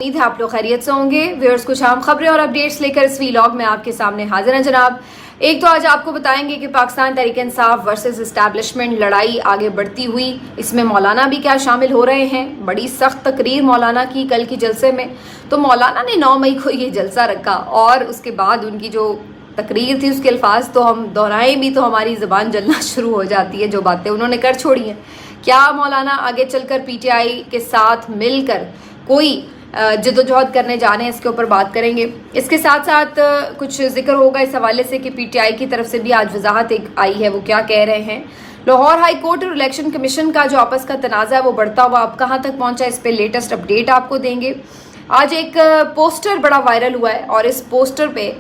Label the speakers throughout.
Speaker 1: امید ہے آپ لوگ خیریت سے ہوں گے. ویورز کچھ اہم خبریں اور اپڈیٹس لے کر اس ویلاگ میں آپ کے سامنے حاضر ہیں جناب. ایک تو آج آپ کو بتائیں گے کہ پاکستان تحریک انصاف ورسز اسٹیبلشمنٹ لڑائی آگے بڑھتی ہوئی. اس میں مولانا بھی کیا شامل ہو رہے ہیں. بڑی سخت تقریر مولانا کی کل کی جلسے میں. تو مولانا نے 9 مئی کو یہ جلسہ رکھا اور اس کے بعد ان کی جو تقریر تھی اس کے الفاظ تو ہم دہرائیں بھی تو ہماری زبان جلنا شروع ہو جاتی ہے. جو باتیں انہوں نے کر چھوڑی ہیں. کیا مولانا آگے چل کر پی ٹی آئی کے ساتھ مل کر کوئی جدوجہد کرنے جا رہے ہیں, اس کے اوپر بات کریں گے. اس کے ساتھ ساتھ کچھ ذکر ہوگا اس حوالے سے کہ پی ٹی آئی کی طرف سے بھی آج وضاحت ایک آئی ہے, وہ کیا کہہ رہے ہیں. لاہور ہائی کورٹ اور الیکشن کمیشن کا جو آپس کا تنازع ہے وہ بڑھتا ہوا اب کہاں تک پہنچا, اس پہ لیٹسٹ اپڈیٹ آپ کو دیں گے. آج ایک پوسٹر بڑا وائرل ہوا ہے اور اس پوسٹر پہ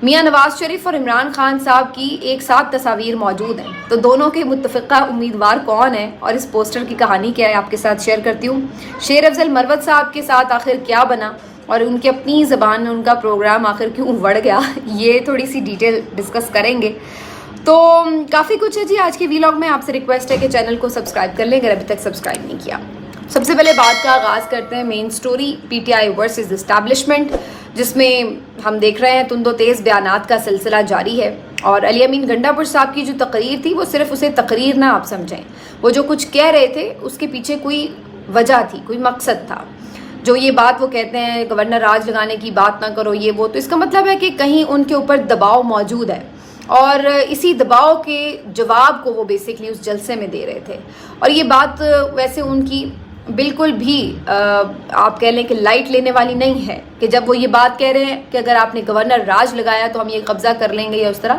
Speaker 1: میاں نواز شریف اور عمران خان صاحب کی ایک ساتھ تصاویر موجود ہیں. تو دونوں کے متفقہ امیدوار کون ہیں اور اس پوسٹر کی کہانی کیا ہے آپ کے ساتھ شیئر کرتی ہوں. شیر افضل مروت صاحب کے ساتھ آخر کیا بنا اور ان کی اپنی زبان میں ان کا پروگرام آخر کیوں بڑھ گیا, یہ تھوڑی سی ڈیٹیل ڈسکس کریں گے. تو کافی کچھ ہے جی آج کی ویلاگ میں. آپ سے ریکویسٹ ہے کہ چینل کو سبسکرائب کر لیں اگر ابھی تک سبسکرائب نہیں کیا. سب سے پہلے بات کا آغاز کرتے ہیں main story P T I versus establishment, جس میں ہم دیکھ رہے ہیں تند و تیز بیانات کا سلسلہ جاری ہے. اور علی امین گنڈا پور صاحب کی جو تقریر تھی وہ صرف اسے تقریر نہ آپ سمجھیں, وہ جو کچھ کہہ رہے تھے اس کے پیچھے کوئی وجہ تھی, کوئی مقصد تھا. جو یہ بات وہ کہتے ہیں گورنر راج لگانے کی بات نہ کرو یہ وہ, تو اس کا مطلب ہے کہ کہیں ان کے اوپر دباؤ موجود ہے اور اسی دباؤ کے جواب کو وہ بیسکلی اس جلسے میں دے رہے تھے. اور یہ بات ویسے ان کی بالکل بھی آپ کہہ لیں کہ لائٹ لینے والی نہیں ہے کہ جب وہ یہ بات کہہ رہے ہیں کہ اگر آپ نے گورنر راج لگایا تو ہم یہ قبضہ کر لیں گے یا اس طرح.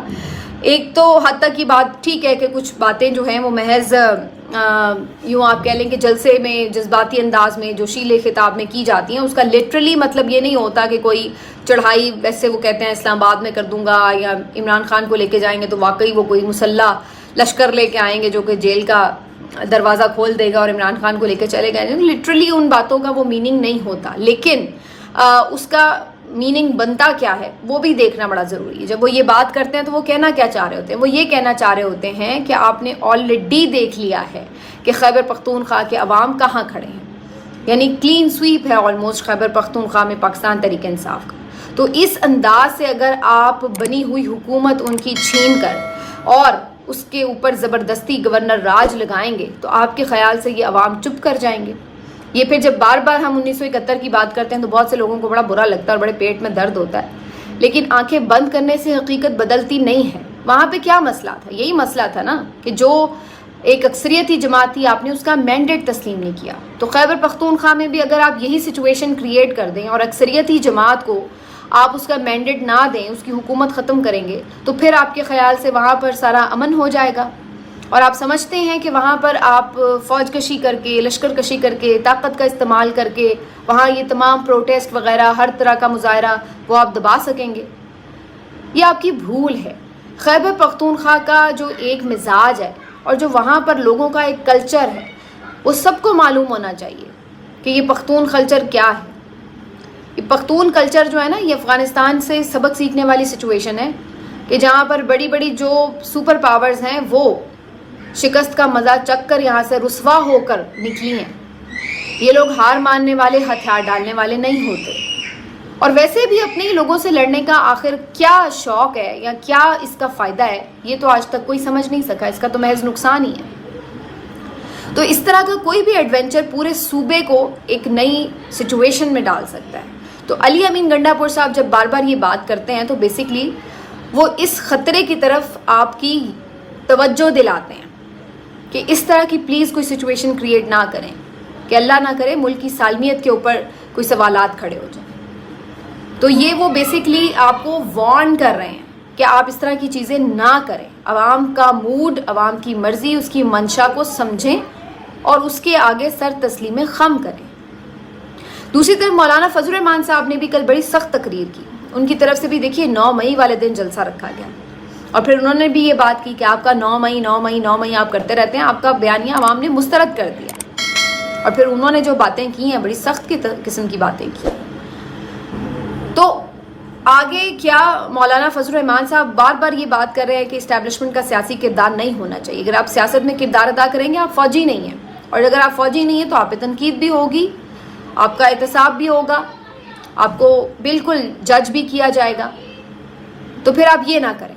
Speaker 1: ایک تو حد تک کی بات ٹھیک ہے کہ کچھ باتیں جو ہیں وہ محض یوں آپ کہہ لیں کہ جلسے میں جذباتی انداز میں جو شیلے خطاب میں کی جاتی ہیں, اس کا لٹرلی مطلب یہ نہیں ہوتا کہ کوئی چڑھائی ویسے وہ کہتے ہیں اسلام آباد میں کر دوں گا یا عمران خان کو لے کے جائیں گے تو واقعی وہ کوئی مسلح لشکر لے کے آئیں گے جو کہ جیل کا دروازہ کھول دے گا اور عمران خان کو لے کے چلے گئے. لٹرلی ان باتوں کا وہ میننگ نہیں ہوتا, لیکن اس کا میننگ بنتا کیا ہے وہ بھی دیکھنا بڑا ضروری ہے. جب وہ یہ بات کرتے ہیں تو وہ کہنا کیا چاہ رہے ہوتے ہیں. وہ یہ کہنا چاہ رہے ہوتے ہیں کہ آپ نے آلریڈی دیکھ لیا ہے کہ خیبر پختونخوا کے عوام کہاں کھڑے ہیں, یعنی کلین سویپ ہے آلموسٹ خیبر پختونخوا میں پاکستان تحریک انصاف کا. تو اس انداز سے اگر آپ بنی ہوئی حکومت ان کی چھین کر اور اس کے اوپر زبردستی گورنر راج لگائیں گے تو آپ کے خیال سے یہ عوام چپ کر جائیں گے. یہ پھر جب بار بار ہم 1971 کی بات کرتے ہیں تو بہت سے لوگوں کو بڑا برا لگتا ہے اور بڑے پیٹ میں درد ہوتا ہے, لیکن آنکھیں بند کرنے سے حقیقت بدلتی نہیں ہے. وہاں پہ کیا مسئلہ تھا, یہی مسئلہ تھا نا کہ جو ایک اکثریتی جماعت تھی آپ نے اس کا مینڈیٹ تسلیم نہیں کیا. تو خیبر پختونخوا میں بھی اگر آپ یہی سچویشن کریٹ کر دیں اور اکثریتی جماعت کو آپ اس کا مینڈیٹ نہ دیں, اس کی حکومت ختم کریں گے, تو پھر آپ کے خیال سے وہاں پر سارا امن ہو جائے گا. اور آپ سمجھتے ہیں کہ وہاں پر آپ فوج کشی کر کے, لشکر کشی کر کے, طاقت کا استعمال کر کے وہاں یہ تمام پروٹیسٹ وغیرہ ہر طرح کا مظاہرہ وہ آپ دبا سکیں گے. یہ آپ کی بھول ہے. خیبر پختونخوا کا جو ایک مزاج ہے اور جو وہاں پر لوگوں کا ایک کلچر ہے وہ سب کو معلوم ہونا چاہیے کہ یہ پختون کلچر کیا ہے. یہ پختون کلچر جو ہے نا, یہ افغانستان سے سبق سیکھنے والی سچویشن ہے کہ جہاں پر بڑی بڑی جو سپر پاورز ہیں وہ شکست کا مزہ چکھ کر یہاں سے رسوا ہو کر نکلی ہیں. یہ لوگ ہار ماننے والے, ہتھیار ڈالنے والے نہیں ہوتے. اور ویسے بھی اپنے ہی لوگوں سے لڑنے کا آخر کیا شوق ہے یا کیا اس کا فائدہ ہے, یہ تو آج تک کوئی سمجھ نہیں سکا. اس کا تو محض نقصان ہی ہے. تو اس طرح کا کوئی بھی ایڈونچر پورے صوبے کو ایک نئی سچویشن میں ڈال سکتا ہے. تو علی امین گنڈا پور صاحب جب بار بار یہ بات کرتے ہیں تو بیسکلی وہ اس خطرے کی طرف آپ کی توجہ دلاتے ہیں کہ اس طرح کی پلیز کوئی سچویشن کریٹ نہ کریں کہ اللہ نہ کرے ملک کی سالمیت کے اوپر کوئی سوالات کھڑے ہو جائیں. تو یہ وہ بیسکلی آپ کو وارن کر رہے ہیں کہ آپ اس طرح کی چیزیں نہ کریں. عوام کا موڈ, عوام کی مرضی, اس کی منشا کو سمجھیں اور اس کے آگے سر تسلیم خم کریں. دوسری طرف مولانا فضل الرحمان صاحب نے بھی کل بڑی سخت تقریر کی. ان کی طرف سے بھی دیکھیے 9 مئی والے دن جلسہ رکھا گیا اور پھر انہوں نے بھی یہ بات کی کہ آپ کا 9 مئی آپ کرتے رہتے ہیں, آپ کا بیانیہ عوام نے مسترد کر دیا. اور پھر انہوں نے جو باتیں کی ہیں بڑی سخت قسم کی باتیں کی. تو آگے کیا مولانا فضل الرحمان صاحب بار بار یہ بات کر رہے ہیں کہ اسٹیبلشمنٹ کا سیاسی کردار نہیں ہونا چاہیے. اگر آپ سیاست میں کردار ادا کریں گے آپ فوجی نہیں ہیں, اور اگر آپ فوجی نہیں ہیں تو آپ پہ تنقید بھی ہوگی, آپ کا احتساب بھی ہوگا, آپ کو بالکل جج بھی کیا جائے گا، تو پھر آپ یہ نہ کریں۔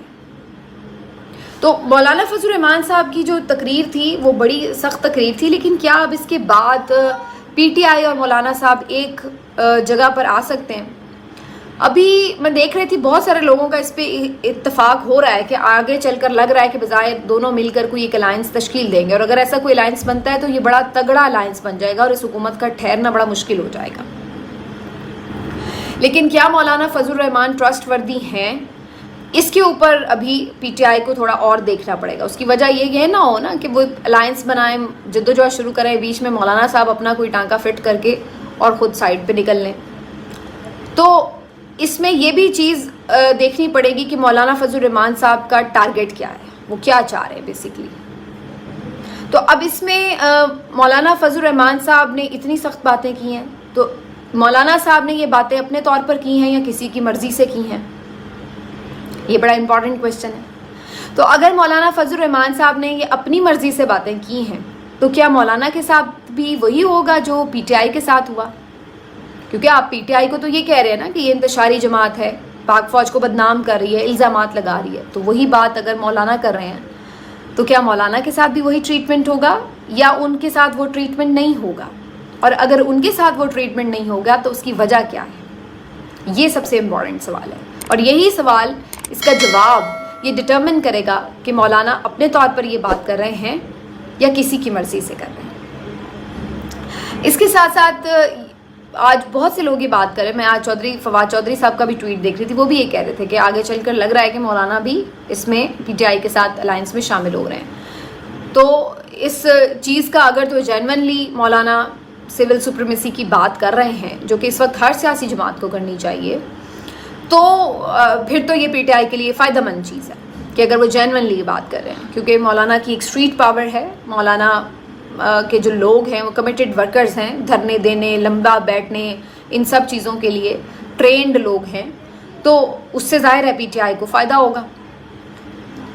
Speaker 1: تو مولانا فضل الرحمان صاحب کی جو تقریر تھی وہ بڑی سخت تقریر تھی، لیکن کیا اب اس کے بعد پی ٹی آئی اور مولانا صاحب ایک جگہ پر آ سکتے ہیں؟ ابھی میں دیکھ رہی تھی بہت سارے لوگوں کا اس پہ اتفاق ہو رہا ہے کہ آگے چل کر لگ رہا ہے کہ بظاہر دونوں مل کر کوئی ایک الائنس تشکیل دیں گے، اور اگر ایسا کوئی الائنس بنتا ہے تو یہ بڑا تگڑا الائنس بن جائے گا اور اس حکومت کا ٹھہرنا بڑا مشکل ہو جائے گا۔ لیکن کیا مولانا فضل الرحمان ٹرسٹ وردی ہیں؟ اس کے اوپر ابھی پی ٹی آئی کو تھوڑا اور دیکھنا پڑے گا۔ اس کی وجہ یہ نہ ہو نا کہ وہ الائنس بنائیں، جدوجہد شروع کریں، بیچ میں مولانا صاحب اپنا کوئی ٹانکا فٹ کر کے اور خود سائڈ پہ نکل لیں۔ تو اس میں یہ بھی چیز دیکھنی پڑے گی کہ مولانا فضل الرحمان صاحب کا ٹارگٹ کیا ہے، وہ کیا چاہ رہے ہیں بیسیکلی۔ تو اب اس میں مولانا فضل الرحمان صاحب نے اتنی سخت باتیں کی ہیں، تو مولانا صاحب نے یہ باتیں اپنے طور پر کی ہیں یا کسی کی مرضی سے کی ہیں؟ یہ بڑا امپورٹنٹ کوشچن ہے۔ تو اگر مولانا فضل الرحمان صاحب نے یہ اپنی مرضی سے باتیں کی ہیں تو کیا مولانا کے ساتھ بھی وہی ہوگا جو پی ٹی آئی کے ساتھ ہوا؟ کیونکہ آپ پی ٹی آئی کو تو یہ کہہ رہے ہیں نا کہ یہ انتشاری جماعت ہے، پاک فوج کو بدنام کر رہی ہے، الزامات لگا رہی ہے، تو وہی بات اگر مولانا کر رہے ہیں تو کیا مولانا کے ساتھ بھی وہی ٹریٹمنٹ ہوگا یا ان کے ساتھ وہ ٹریٹمنٹ نہیں ہوگا؟ اور اگر ان کے ساتھ وہ ٹریٹمنٹ نہیں ہوگا تو اس کی وجہ کیا ہے؟ یہ سب سے امپورٹنٹ سوال ہے، اور یہی سوال، اس کا جواب یہ ڈٹرمن کرے گا کہ مولانا اپنے طور پر یہ بات کر رہے ہیں یا کسی کی مرضی سے کر رہے ہیں۔ اس کے ساتھ ساتھ آج بہت سے لوگ یہ بات کر رہے ہیں، میں آج فواد چودھری صاحب کا بھی ٹویٹ دیکھ رہی تھی، وہ بھی یہ کہہ رہے تھے کہ آگے چل کر لگ رہا ہے کہ مولانا بھی اس میں پی ٹی آئی کے ساتھ الائنس میں شامل ہو رہے ہیں۔ تو اس چیز کا اگر تو جینونلی مولانا سول سپریمیسی کی بات کر رہے ہیں، جو کہ اس وقت ہر سیاسی جماعت کو کرنی چاہیے، تو پھر تو یہ پی ٹی آئی کے لیے فائدہ مند چیز ہے کہ اگر وہ جینونلی یہ بات کر رہے ہیں، کیونکہ مولانا کی ایک اسٹریٹ پاور ہے، مولانا کے جو لوگ ہیں وہ کمیٹڈ ورکرز ہیں، دھرنے دینے، لمبا بیٹھنے، ان سب چیزوں کے لیے ٹرینڈ لوگ ہیں، تو اس سے ظاہر ہے پی ٹی آئی کو فائدہ ہوگا۔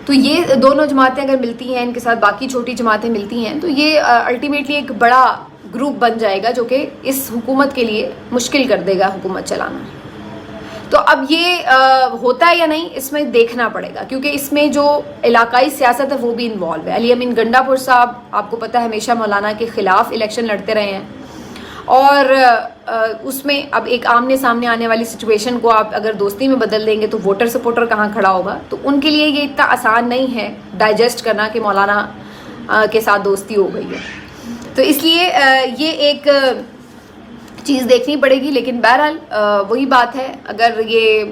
Speaker 1: تو یہ دونوں جماعتیں اگر ملتی ہیں، ان کے ساتھ باقی چھوٹی جماعتیں ملتی ہیں، تو یہ الٹیمیٹلی ایک بڑا گروپ بن جائے گا جو کہ اس حکومت کے لیے مشکل کر دے گا حکومت چلانا۔ تو اب یہ ہوتا ہے یا نہیں، اس میں دیکھنا پڑے گا، کیونکہ اس میں جو علاقائی سیاست ہے وہ بھی انوالو ہے۔ علی امین گنڈا پور صاحب آپ کو پتہ ہے ہمیشہ مولانا کے خلاف الیکشن لڑتے رہے ہیں، اور اس میں اب ایک آمنے سامنے آنے والی سچویشن کو آپ اگر دوستی میں بدل دیں گے تو ووٹر سپورٹر کہاں کھڑا ہوگا؟ تو ان کے لیے یہ اتنا آسان نہیں ہے ڈائجسٹ کرنا کہ مولانا کے ساتھ دوستی ہو گئی ہے۔ تو اس لیے یہ ایک چیز دیکھنی پڑے گی، لیکن بہرحال وہی بات ہے، اگر یہ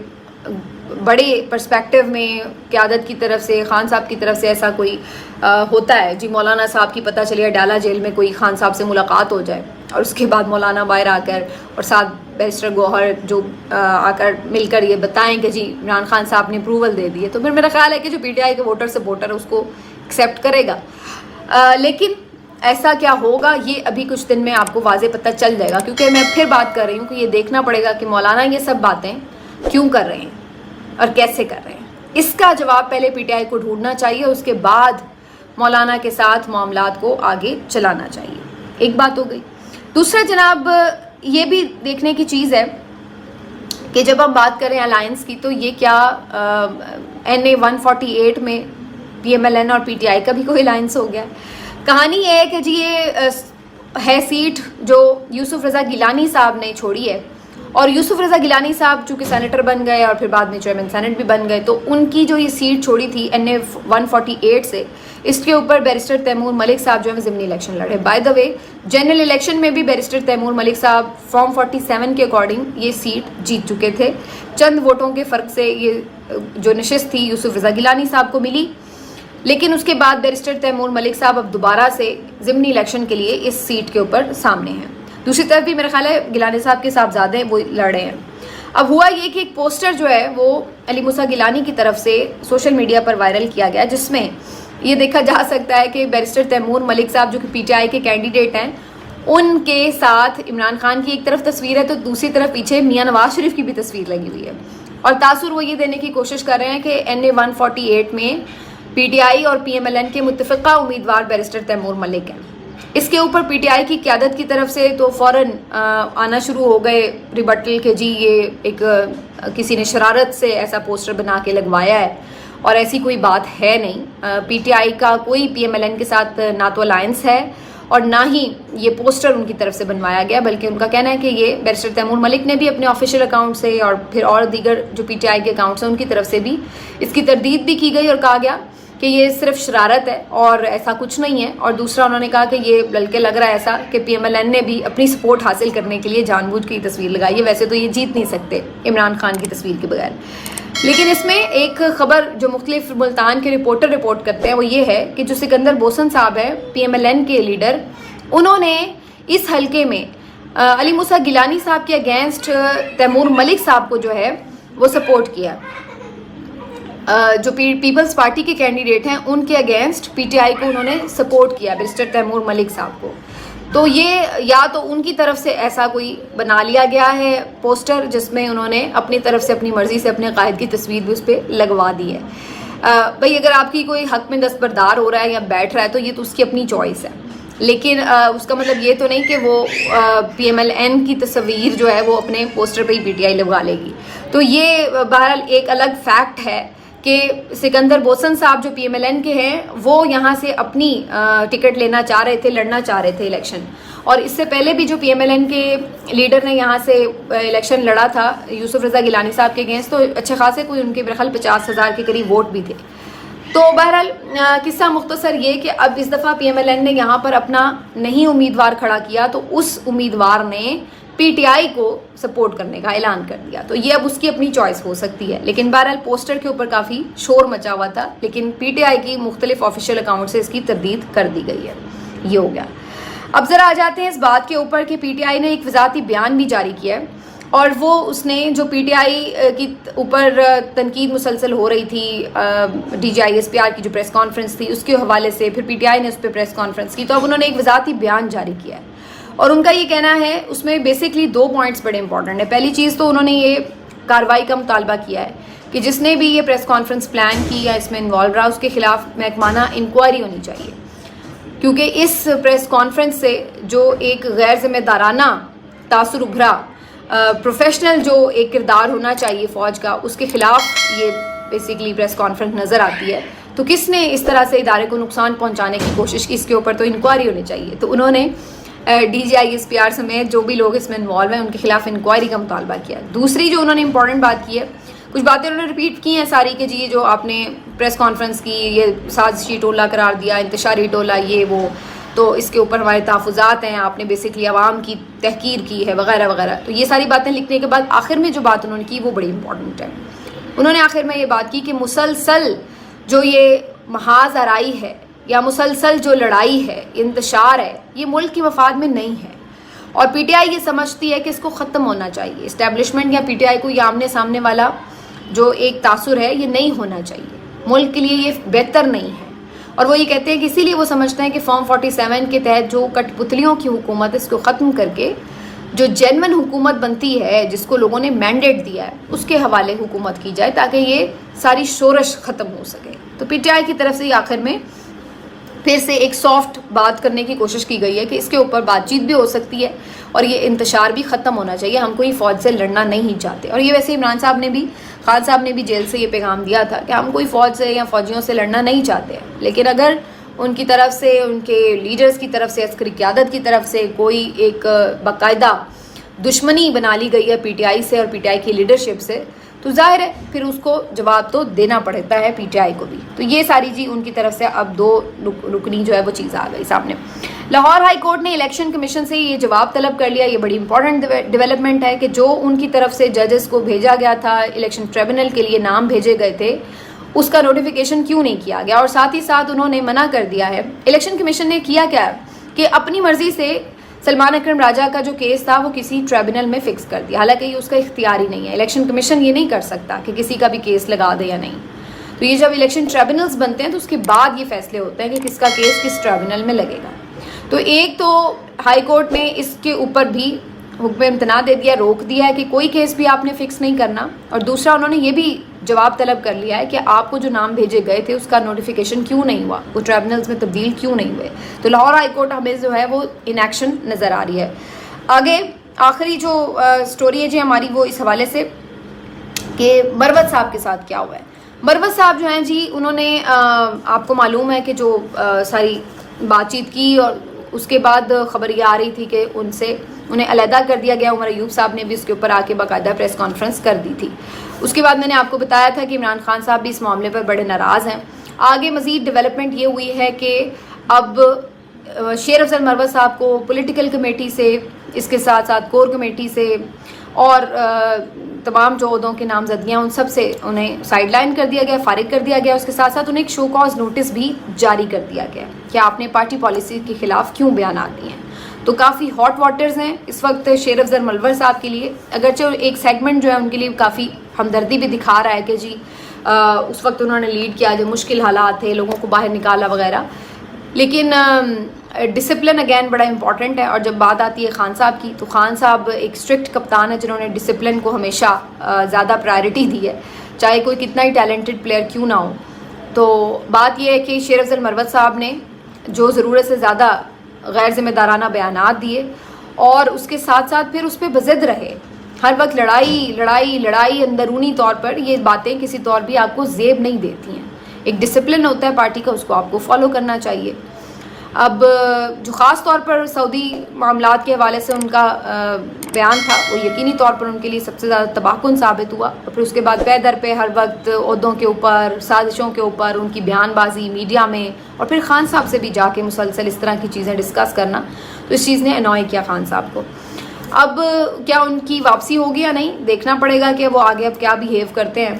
Speaker 1: بڑے پرسپیکٹیو میں قیادت کی طرف سے، خان صاحب کی طرف سے ایسا کوئی ہوتا ہے، جی مولانا صاحب کی پتہ چلے ڈالا جیل میں کوئی خان صاحب سے ملاقات ہو جائے اور اس کے بعد مولانا باہر آ کر اور ساتھ بیرسٹر گوہر جو آ کر مل کر یہ بتائیں کہ جی عمران خان صاحب نے اپروول دے دی ہے، تو پھر میرا خیال ہے کہ جو پی ٹی آئی کے ووٹر سپورٹر اس کو ایکسیپٹ کرے گا۔ لیکن ایسا کیا ہوگا یہ ابھی کچھ دن میں آپ کو واضح پتہ چل جائے گا، کیونکہ میں پھر بات کر رہی ہوں کہ یہ دیکھنا پڑے گا کہ مولانا یہ سب باتیں کیوں کر رہے ہیں اور کیسے کر رہے ہیں۔ اس کا جواب پہلے پی ٹی آئی کو ڈھونڈنا چاہیے، اس کے بعد مولانا کے ساتھ معاملات کو آگے چلانا چاہیے۔ ایک بات ہو گئی۔ دوسرا جناب یہ بھی دیکھنے کی چیز ہے کہ جب ہم بات کریں الائنس کی، تو یہ کیا NA 148 میں PMLN اور PTI کا بھی کوئی الائنس ہو گیا ہے؟ کہانی یہ ہے کہ جی یہ ہے سیٹ جو یوسف رضا گیلانی صاحب نے چھوڑی ہے، اور یوسف رضا گیلانی صاحب چونکہ سینیٹر بن گئے اور پھر بعد میں چیئرمین سینٹ بھی بن گئے، تو ان کی جو یہ سیٹ چھوڑی تھی NA 148 سے، اس کے اوپر بیرسٹر تیمور ملک صاحب جو ہے ضمنی الیکشن لڑے۔ By the way general election میں بھی بیرسٹر تیمور ملک صاحب فارم 47 کے اکارڈنگ یہ سیٹ جیت چکے تھے، چند ووٹوں کے فرق سے یہ جو نشست تھی یوسف رضا گیلانی صاحب کو ملی، لیکن اس کے بعد بیرسٹر تیمور ملک صاحب اب دوبارہ سے ضمنی الیکشن کے لیے اس سیٹ کے اوپر سامنے ہیں۔ دوسری طرف بھی میرا خیال ہے گیلانی صاحب کے صاحبزادے وہ لڑ رہے ہیں۔ اب ہوا یہ کہ ایک پوسٹر جو ہے وہ علی موسیٰ گیلانی کی طرف سے سوشل میڈیا پر وائرل کیا گیا، جس میں یہ دیکھا جا سکتا ہے کہ بیرسٹر تیمور ملک صاحب جو کہ PTI کے کینڈیڈیٹ ہیں، ان کے ساتھ عمران خان کی ایک طرف تصویر ہے تو دوسری طرف پیچھے میاں نواز شریف کی بھی تصویر لگی ہوئی ہے، اور تاثر وہ یہ دینے کی کوشش کر رہے ہیں کہ NA 148 میں PTI اور PMLN کے متفقہ امیدوار بیرسٹر تیمور ملک ہیں۔ اس کے اوپر پی ٹی آئی کی قیادت کی طرف سے تو فوراً آنا شروع ہو گئے ریبٹل کہ جی یہ ایک کسی نے شرارت سے ایسا پوسٹر بنا کے لگوایا ہے اور ایسی کوئی بات ہے نہیں. پی ٹی آئی کا کوئی پی ایم ایل این کے ساتھ نہ تو الائنس ہے اور نہ ہی یہ پوسٹر ان کی طرف سے بنوایا گیا, بلکہ ان کا کہنا ہے کہ یہ بیرسٹر تیمور ملک نے بھی اپنے آفیشیل اکاؤنٹ سے اور پھر اور دیگر جو پی ٹی آئی کے اکاؤنٹس ہیں ان کی طرف سے بھی اس کی تردید بھی کی گئی اور کہا گیا کہ یہ صرف شرارت ہے اور ایسا کچھ نہیں ہے. اور دوسرا انہوں نے کہا کہ یہ بلکہ لگ رہا ہے ایسا کہ پی ایم ایل این نے بھی اپنی سپورٹ حاصل کرنے کے لیے جان بوجھ کے یہ تصویر لگائی ہے. ویسے تو یہ جیت نہیں سکتے عمران خان کی تصویر کے بغیر, لیکن اس میں ایک خبر جو مختلف ملتان کے رپورٹر رپورٹ کرتے ہیں وہ یہ ہے کہ جو سکندر بوسن صاحب ہے پی ایم ایل این کے لیڈر, انہوں نے اس حلقے میں علی موسیٰ گیلانی صاحب کے اگینسٹ تیمور ملک صاحب کو جو ہے وہ سپورٹ کیا. جو پیپلز پارٹی کے کینڈیڈیٹ ہیں ان کے اگینسٹ پی ٹی آئی کو انہوں نے سپورٹ کیا بیرسٹر تیمور ملک صاحب کو. تو یہ یا تو ان کی طرف سے ایسا کوئی بنا لیا گیا ہے پوسٹر جس میں انہوں نے اپنی طرف سے اپنی مرضی سے اپنے قائد کی تصویر بھی اس پہ لگوا دی ہے. بھئی اگر آپ کی کوئی حق میں دستبردار ہو رہا ہے یا بیٹھ رہا ہے تو یہ تو اس کی اپنی چوائس ہے, لیکن اس کا مطلب یہ تو نہیں کہ وہ پی ایم ایل این کی تصویر جو ہے وہ اپنے پوسٹر پہ ہی پی ٹی آئی لگوا لے گی. تو یہ بہرحال ایک الگ فیکٹ ہے کہ سکندر بوسن صاحب جو پی ایم ایل این کے ہیں وہ یہاں سے اپنی ٹکٹ لینا چاہ رہے تھے, لڑنا چاہ رہے تھے الیکشن. اور اس سے پہلے بھی جو پی ایم ایل این کے لیڈر نے یہاں سے الیکشن لڑا تھا یوسف رضا گیلانی صاحب کے اگینسٹ, تو اچھے خاصے کوئی ان کے برخل 50,000 کے قریب ووٹ بھی تھے. تو بہرحال قصہ مختصر یہ کہ اب اس دفعہ پی ایم ایل این نے یہاں پر اپنا نہیں امیدوار کھڑا کیا تو اس امیدوار نے پی ٹی آئی کو سپورٹ کرنے کا اعلان کر دیا. تو یہ اب اس کی اپنی چوائس ہو سکتی ہے, لیکن بہرحال پوسٹر کے اوپر کافی شور مچا ہوا تھا, لیکن پی ٹی آئی کی مختلف آفیشیل اکاؤنٹ سے اس کی تردید کر دی گئی ہے. یہ ہو گیا. اب ذرا آ جاتے ہیں اس بات کے اوپر کہ پی ٹی آئی نے ایک وضاحتی بیان بھی جاری کیا ہے, اور وہ اس نے جو پی ٹی آئی کی اوپر تنقید مسلسل ہو رہی تھی D G I S P R کی جو پریس کانفرنس تھی اس کے حوالے سے, پھر پی ٹی آئی نے اس پہ پریس کانفرنس کی, تو اب انہوں نے ایک وضاحتی بیان جاری کیا ہے. اور ان کا یہ کہنا ہے اس میں بیسکلی 2 پوائنٹس بڑے امپورٹنٹ ہیں. پہلی چیز تو انہوں نے یہ کارروائی کا مطالبہ کیا ہے کہ جس نے بھی یہ پریس کانفرنس پلان کی یا اس میں انوالو رہا اس کے خلاف محکمانہ انکوائری ہونی چاہیے, کیونکہ اس پریس کانفرنس سے جو ایک غیر ذمہ دارانہ تاثر ابھرا پروفیشنل جو ایک کردار ہونا چاہیے فوج کا, اس کے خلاف یہ بیسکلی پریس کانفرنس نظر آتی ہے. تو کس نے اس طرح سے ادارے کو نقصان پہنچانے کی کوشش کی, اس کے اوپر تو انکوائری ہونی چاہیے. تو انہوں نے D G I S P R سمیت جو بھی لوگ اس میں انوالو ہیں ان کے خلاف انکوائری کا مطالبہ کیا. دوسری جو انہوں نے امپورٹنٹ بات کی ہے, کچھ باتیں انہوں نے ریپیٹ کی ہیں ساری کہ جی جو آپ نے پریس کانفرنس کی یہ سازشی ٹولہ قرار دیا, انتشاری ٹولہ, یہ وہ, تو اس کے اوپر ہمارے تحفظات ہیں, آپ نے بیسکلی عوام کی تحقیر کی ہے وغیرہ وغیرہ. تو یہ ساری باتیں لکھنے کے بعد آخر میں جو بات انہوں نے کی وہ بڑی امپورٹنٹ ہے. انہوں نے آخر میں یہ بات کی کہ مسلسل جو یہ محاذ آرائی ہے یا مسلسل جو لڑائی ہے, انتشار ہے, یہ ملک کے مفاد میں نہیں ہے, اور پی ٹی آئی یہ سمجھتی ہے کہ اس کو ختم ہونا چاہیے. اسٹیبلشمنٹ یا پی ٹی آئی کو یہ آمنے سامنے والا جو ایک تاثر ہے یہ نہیں ہونا چاہیے, ملک کے لیے یہ بہتر نہیں ہے. اور وہ یہ کہتے ہیں کہ اسی لیے وہ سمجھتے ہیں کہ فارم 47 کے تحت جو کٹ پتلیوں کی حکومت اس کو ختم کر کے جو جینون حکومت بنتی ہے جس کو لوگوں نے مینڈیٹ دیا ہے اس کے حوالے حکومت کی جائے تاکہ یہ ساری شورش ختم ہو سکے. تو پی ٹی آئی کی طرف سے آخر میں پھر سے ایک سافٹ بات کرنے کی کوشش کی گئی ہے کہ اس کے اوپر بات چیت بھی ہو سکتی ہے اور یہ انتشار بھی ختم ہونا چاہیے, ہم کوئی فوج سے لڑنا نہیں چاہتے. اور یہ ویسے عمران صاحب نے بھی, خان صاحب نے بھی جیل سے یہ پیغام دیا تھا کہ ہم کوئی فوج سے یا فوجیوں سے لڑنا نہیں چاہتے ہیں, لیکن اگر ان کی طرف سے, ان کے لیڈرز کی طرف سے, عسکری قیادت کی طرف سے کوئی ایک باقاعدہ دشمنی بنا لی گئی ہے پی ٹی آئی سے اور پی ٹی آئی کی لیڈرشپ سے, تو ظاہر ہے پھر اس کو جواب تو دینا پڑتا ہے پی ٹی آئی کو بھی. تو یہ ساری جی ان کی طرف سے اب 2 رکنی جو ہے وہ چیز آ گئی سامنے. لاہور ہائی کورٹ نے الیکشن کمیشن سے یہ جواب طلب کر لیا. یہ بڑی امپورٹنٹ ڈیولپمنٹ ہے کہ جو ان کی طرف سے ججز کو بھیجا گیا تھا الیکشن ٹریبونل کے لیے, نام بھیجے گئے تھے, اس کا نوٹیفیکیشن کیوں نہیں کیا گیا. اور ساتھ ہی ساتھ انہوں نے منع کر دیا ہے. الیکشن کمیشن نے کیا کیا کہ اپنی مرضی سے سلمان اکرم راجہ کا جو کیس تھا وہ کسی ٹریبونل میں فکس کر دیا, حالانکہ یہ اس کا اختیار ہی نہیں ہے. الیکشن کمیشن یہ نہیں کر سکتا کہ کسی کا بھی کیس لگا دے یا نہیں. تو یہ جب الیکشن ٹریبونلز بنتے ہیں تو اس کے بعد یہ فیصلے ہوتے ہیں کہ کس کا کیس کس ٹریبونل میں لگے گا. تو ایک تو ہائی کورٹ نے اس کے اوپر بھی حکم امتناع دے دیا, روک دیا ہے کہ کوئی کیس بھی آپ نے فکس نہیں کرنا. اور دوسرا انہوں نے یہ بھی جواب طلب کر لیا ہے کہ آپ کو جو نام بھیجے گئے تھے اس کا نوٹیفیکیشن کیوں نہیں ہوا, وہ ٹریبونلز میں تبدیل کیوں نہیں ہوئے. تو لاہور ہائی کورٹ ہمیں جو ہے وہ ان ایکشن نظر آ رہی ہے. آگے آخری جو سٹوری ہے جی ہماری وہ اس حوالے سے کہ مروت صاحب کے ساتھ کیا ہوا ہے. مروت صاحب جو ہیں جی انہوں نے آپ کو معلوم ہے کہ جو ساری بات چیت کی اور اس کے بعد خبر یہ آ رہی تھی کہ انہیں علیحدہ کر دیا گیا. عمر ایوب صاحب نے بھی اس کے اوپر آ کے باقاعدہ پریس کانفرنس کر دی تھی. اس کے بعد میں نے آپ کو بتایا تھا کہ عمران خان صاحب بھی اس معاملے پر بڑے ناراض ہیں. آگے مزید ڈیولپمنٹ یہ ہوئی ہے کہ اب شیر افضل مروت صاحب کو پولیٹیکل کمیٹی سے, اس کے ساتھ ساتھ کور کمیٹی سے اور تمام جو عہدوں کے نامزدگیاں ان سب سے انہیں سائیڈ لائن کر دیا گیا, فارغ کر دیا گیا. اس کے ساتھ ساتھ انہیں ایک شو کاز نوٹس بھی جاری کر دیا گیا کہ آپ نے پارٹی پالیسی کے خلاف کیوں بیانات دیے ہیں. تو کافی ہاٹ واٹرز ہیں اس وقت شیر افضل مروت صاحب کے لیے, اگرچہ ایک سیگمنٹ جو ہے ان کے لیے کافی ہمدردی بھی دکھا رہا ہے کہ جی اس وقت انہوں نے لیڈ کیا جو مشکل حالات تھے, لوگوں کو باہر نکالا وغیرہ. لیکن ڈسپلن اگین بڑا امپورٹنٹ ہے. اور جب بات آتی ہے خان صاحب کی تو خان صاحب ایک اسٹرکٹ کپتان ہے جنہوں نے ڈسپلن کو ہمیشہ زیادہ پرائرٹی دی ہے, چاہے کوئی کتنا ہی ٹیلنٹڈ پلیئر کیوں نہ ہو. تو بات یہ ہے کہ شیر افضل مروت صاحب نے جو ضرورت سے زیادہ غیر ذمہ دارانہ بیانات دیے اور اس کے ساتھ ساتھ پھر اس پہ بضد رہے, ہر وقت لڑائی اندرونی طور پر, یہ باتیں کسی طور بھی آپ کو زیب نہیں دیتی ہیں. ایک ڈسپلن ہوتا ہے پارٹی کا, اس کو آپ کو فالو کرنا چاہیے. اب جو خاص طور پر سعودی معاملات کے حوالے سے ان کا بیان تھا وہ یقینی طور پر ان کے لیے سب سے زیادہ تباہ کن ثابت ہوا. اور پھر اس کے بعد پے در پہ ہر وقت عہدوں کے اوپر, سازشوں کے اوپر ان کی بیان بازی میڈیا میں, اور پھر خان صاحب سے بھی جا کے مسلسل اس طرح کی چیزیں ڈسکس کرنا, تو اس چیز نے انوائے کیا خان صاحب کو. اب کیا ان کی واپسی ہوگی یا نہیں, دیکھنا پڑے گا کہ وہ آگے اب کیا بیہیو کرتے ہیں.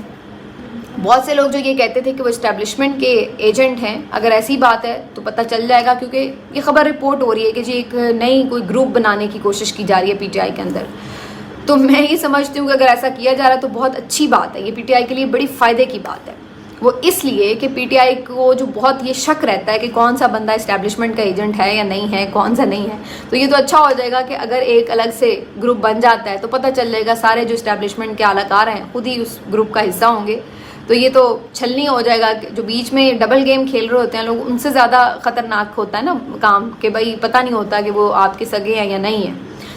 Speaker 1: بہت سے لوگ جو یہ کہتے تھے کہ وہ اسٹیبلشمنٹ کے ایجنٹ ہیں, اگر ایسی بات ہے تو پتہ چل جائے گا, کیونکہ یہ خبر رپورٹ ہو رہی ہے کہ جی ایک نئی کوئی گروپ بنانے کی کوشش کی جا رہی ہے پی ٹی آئی کے اندر. تو میں یہ سمجھتی ہوں کہ اگر ایسا کیا جا رہا ہے تو بہت اچھی بات ہے, یہ پی ٹی آئی کے لیے بڑی فائدے کی بات ہے. وہ اس لیے کہ پی ٹی آئی کو جو بہت یہ شک رہتا ہے کہ کون سا بندہ اسٹیبلشمنٹ کا ایجنٹ ہے یا نہیں ہے, کون سا نہیں ہے, تو یہ تو اچھا ہو جائے گا کہ اگر ایک الگ سے گروپ بن جاتا ہے تو پتہ چل جائے گا سارے جو اسٹیبلشمنٹ کے اعلیٰ ہیں خود ہی اس گروپ کا حصہ ہوں گے. تو یہ تو چھلنی ہو جائے گا. جو بیچ میں ڈبل گیم کھیل رہے ہوتے ہیں لوگ, ان سے زیادہ خطرناک ہوتا ہے نا کام, کہ بھائی پتہ نہیں ہوتا کہ وہ آپ کے سگے ہیں یا نہیں ہیں.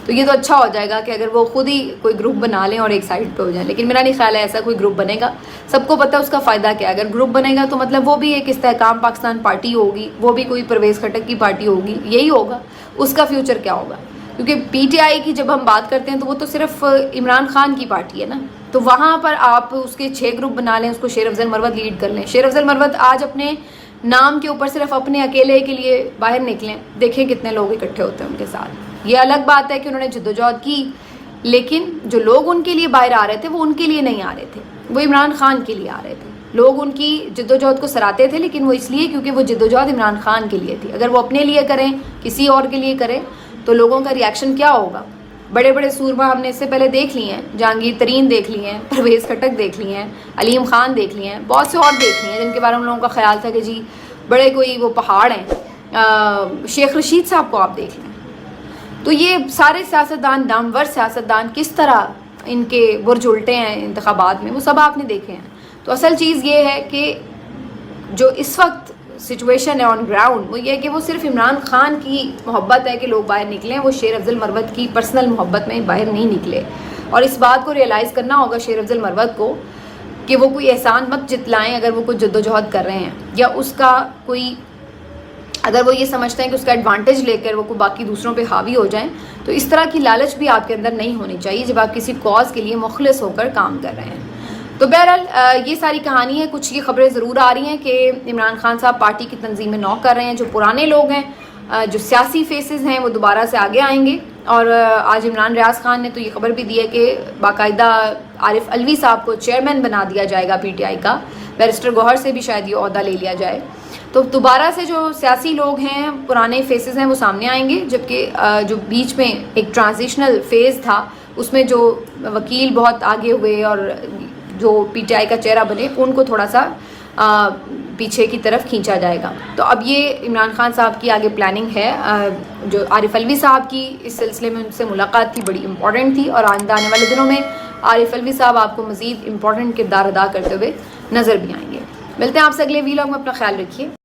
Speaker 1: تو یہ تو اچھا ہو جائے گا کہ اگر وہ خود ہی کوئی گروپ بنا لیں اور ایک سائڈ پہ ہو جائیں. لیکن میرا نہیں خیال ہے ایسا کوئی گروپ بنے گا. سب کو پتہ ہے اس کا فائدہ کیا ہے. اگر گروپ بنے گا تو مطلب وہ بھی ایک استحکام پاکستان پارٹی ہوگی, وہ بھی کوئی پرویز خٹک کی پارٹی ہوگی, یہی ہوگا. اس کا فیوچر کیا ہوگا, کیونکہ پی ٹی آئی کی جب ہم بات کرتے ہیں تو وہ تو صرف عمران خان کی پارٹی ہے نا. تو وہاں پر آپ اس کے 6 گروپ بنا لیں, اس کو شیر افضل مروت لیڈ کر لیں. شیر افضل مروت آج اپنے نام کے اوپر صرف اپنے اکیلے کے لیے باہر نکلیں, دیکھیں کتنے لوگ اکٹھے ہوتے ہیں ان کے ساتھ. یہ الگ بات ہے کہ انہوں نے جدوجہد کی, لیکن جو لوگ ان کے لیے باہر آ رہے تھے وہ ان کے لیے نہیں آ رہے تھے, وہ عمران خان کے لیے آ رہے تھے. لوگ ان کی جدوجہد کو سراہتے تھے, لیکن وہ اس لیے کیونکہ وہ جدوجہد عمران خان کے لیے تھی. اگر وہ اپنے لیے کریں, کسی اور کے لیے کریں, تو لوگوں کا ریاکشن کیا ہوگا. بڑے بڑے سورما ہم نے اس سے پہلے دیکھ لی ہیں, جہانگیر ترین دیکھ لی ہیں, پرویز خٹک دیکھ لی ہیں, علیم خان دیکھ لی ہیں, بہت سے اور دیکھ لی ہیں جن کے بارے میں لوگوں کا خیال تھا کہ جی بڑے کوئی وہ پہاڑ ہیں. شیخ رشید صاحب کو آپ دیکھ لیں. تو یہ سارے سیاستدان, نامور سیاستدان, کس طرح ان کے برج الٹے ہیں انتخابات میں, وہ سب آپ نے دیکھے ہیں. تو اصل چیز یہ ہے کہ جو اس وقت سچویشن ہے آن گراؤنڈ, وہ یہ ہے کہ وہ صرف عمران خان کی محبت ہے کہ لوگ باہر نکلیں, وہ شیر افضل مروت کی پرسنل محبت میں باہر نہیں نکلے. اور اس بات کو ریئلائز کرنا ہوگا شیر افضل مروت کو کہ وہ کوئی احسان مت جتلائیں اگر وہ کوئی جدوجہد کر رہے ہیں, یا اس کا کوئی اگر وہ یہ سمجھتے ہیں کہ اس کا ایڈوانٹیج لے کر وہ باقی دوسروں پہ حاوی ہو جائیں. تو اس طرح کی لالچ بھی آپ کے اندر نہیں ہونی چاہیے جب آپ کسی کاز کے لیے مخلص ہو کر کام کر رہے ہیں. تو بہرحال یہ ساری کہانی ہے. کچھ یہ خبریں ضرور آ رہی ہیں کہ عمران خان صاحب پارٹی کی تنظیم نو کر رہے ہیں. جو پرانے لوگ ہیں, جو سیاسی فیسز ہیں, وہ دوبارہ سے آگے آئیں گے. اور آج عمران ریاض خان نے تو یہ خبر بھی دی ہے کہ باقاعدہ عارف علوی صاحب کو چیئرمین بنا دیا جائے گا پی ٹی آئی کا. بیرسٹر گوہر سے بھی شاید یہ عہدہ لے لیا جائے. تو دوبارہ سے جو سیاسی لوگ ہیں, پرانے فیسز ہیں, وہ سامنے آئیں گے. جبکہ جو بیچ میں ایک ٹرانزیشنل فیز تھا, اس میں جو وکیل بہت آگے ہوئے اور جو پی ٹی آئی کا چہرہ بنے, ان کو تھوڑا سا پیچھے کی طرف کھینچا جائے گا. تو اب یہ عمران خان صاحب کی آگے پلاننگ ہے. جو عارف علوی صاحب کی اس سلسلے میں ان سے ملاقات تھی, بڑی امپورٹنٹ تھی, اور آئندہ آنے والے دنوں میں عارف الوی صاحب آپ کو مزید امپورٹنٹ کردار ادا کرتے ہوئے نظر بھی آئیں گے. ملتے ہیں آپ سے اگلے ویلاگ میں. اپنا خیال رکھیے.